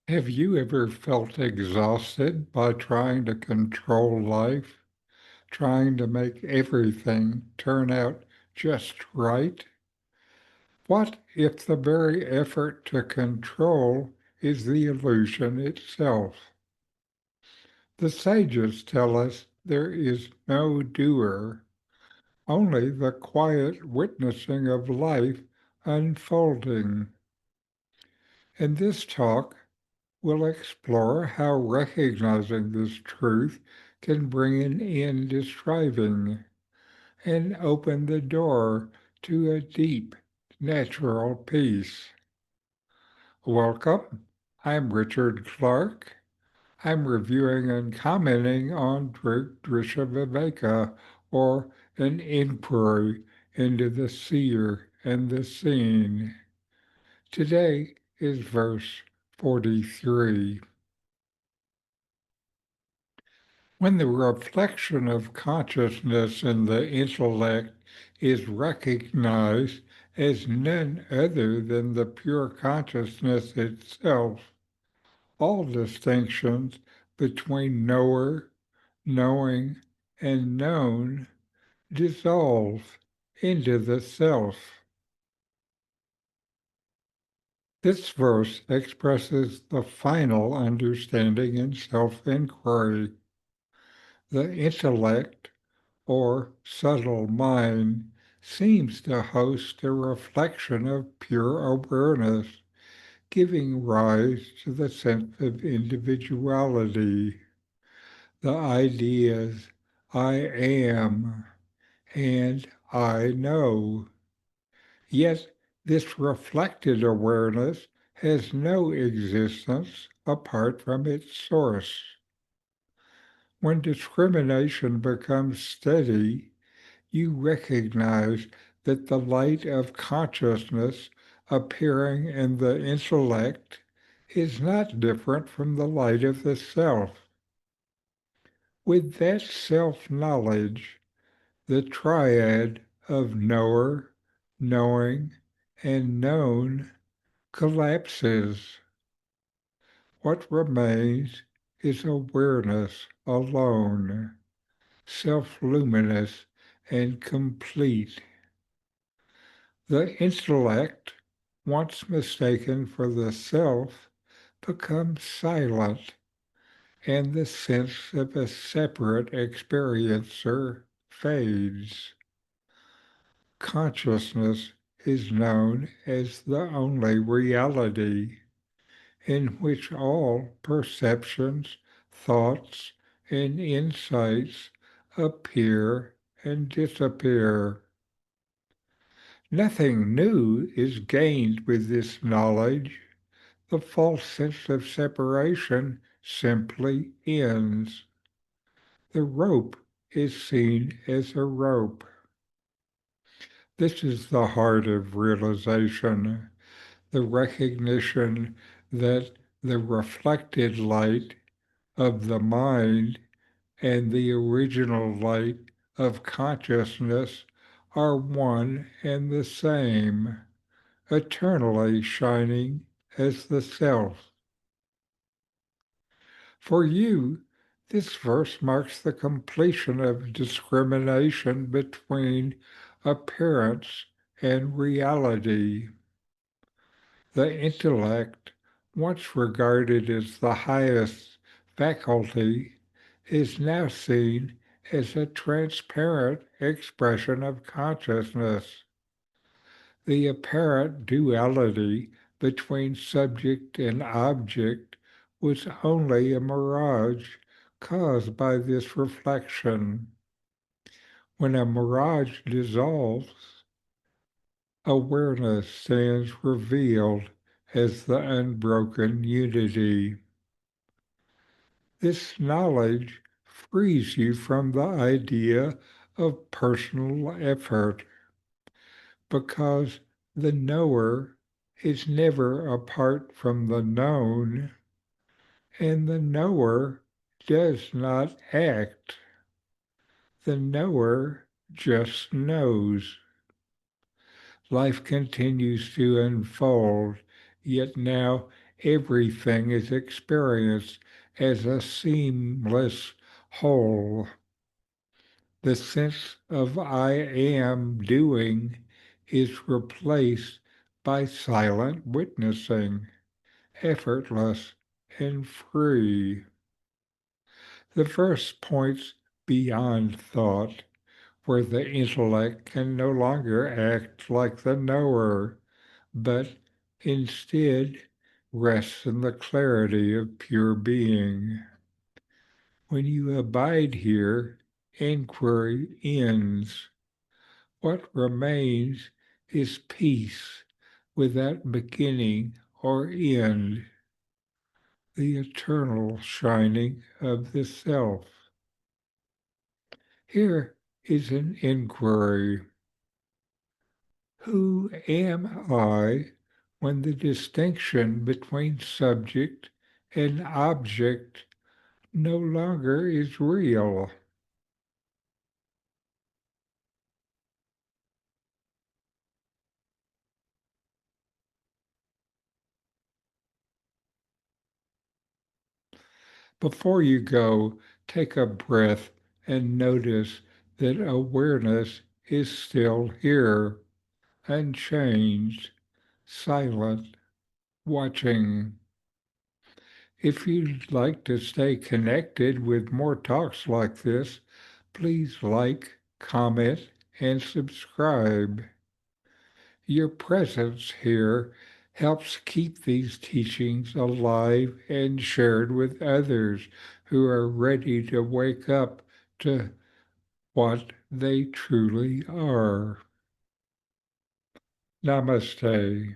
Have you ever felt exhausted by trying to control life, trying to make everything turn out just right? What if the very effort to control is the illusion itself? The sages tell us there is no doer, only the quiet witnessing of life unfolding. In this talk, we'll explore how recognizing this truth can bring an end to striving and open the door to a deep, natural peace. Welcome. I'm Richard Clarke. I'm reviewing and commenting on Drg Drsya Viveka, or an inquiry into the seer and the seen. Today is verse 43. When the reflection of consciousness in the intellect is recognized as none other than the pure consciousness itself, all distinctions between knower, knowing, and known dissolve into the self. This verse expresses the final understanding in self-inquiry. The intellect, or subtle mind, seems to host a reflection of pure awareness, giving rise to the sense of individuality. The ideas I am and I know. Yet this reflected awareness has no existence apart from its source. When discrimination becomes steady, you recognize that the light of consciousness appearing in the intellect is not different from the light of the self. With that self-knowledge, the triad of knower, knowing, and known collapses. What remains is awareness alone, self-luminous and complete. The intellect, once mistaken for the self, becomes silent, and the sense of a separate experiencer fades. Consciousness is known as the only reality, in which all perceptions, thoughts, and insights appear and disappear. Nothing new is gained with this knowledge. The false sense of separation simply ends. The rope is seen as a rope. This is the heart of realization, the recognition that the reflected light of the mind and the original light of consciousness are one and the same, eternally shining as the self. For you, this verse marks the completion of discrimination between appearance and reality. The intellect, once regarded as the highest faculty, is now seen as a transparent expression of consciousness. The apparent duality between subject and object was only a mirage caused by this reflection. When a mirage dissolves, awareness stands revealed as the unbroken unity. This knowledge frees you from the idea of personal effort, because the knower is never apart from the known, and the knower does not act. The knower just knows. Life continues to unfold, yet now everything is experienced as a seamless whole. The sense of I am doing is replaced by silent witnessing, effortless and free. The verse points beyond thought, where the intellect can no longer act like the knower, but instead rests in the clarity of pure being. When you abide here, inquiry ends. What remains is peace without beginning or end, the eternal shining of the self. Here is an inquiry. Who am I when the distinction between subject and object no longer is real? Before you go, take a breath and notice that awareness is still here, unchanged, silent, watching. If you'd like to stay connected with more talks like this, please like, comment, and subscribe. Your presence here helps keep these teachings alive and shared with others who are ready to wake up to what they truly are. Namaste.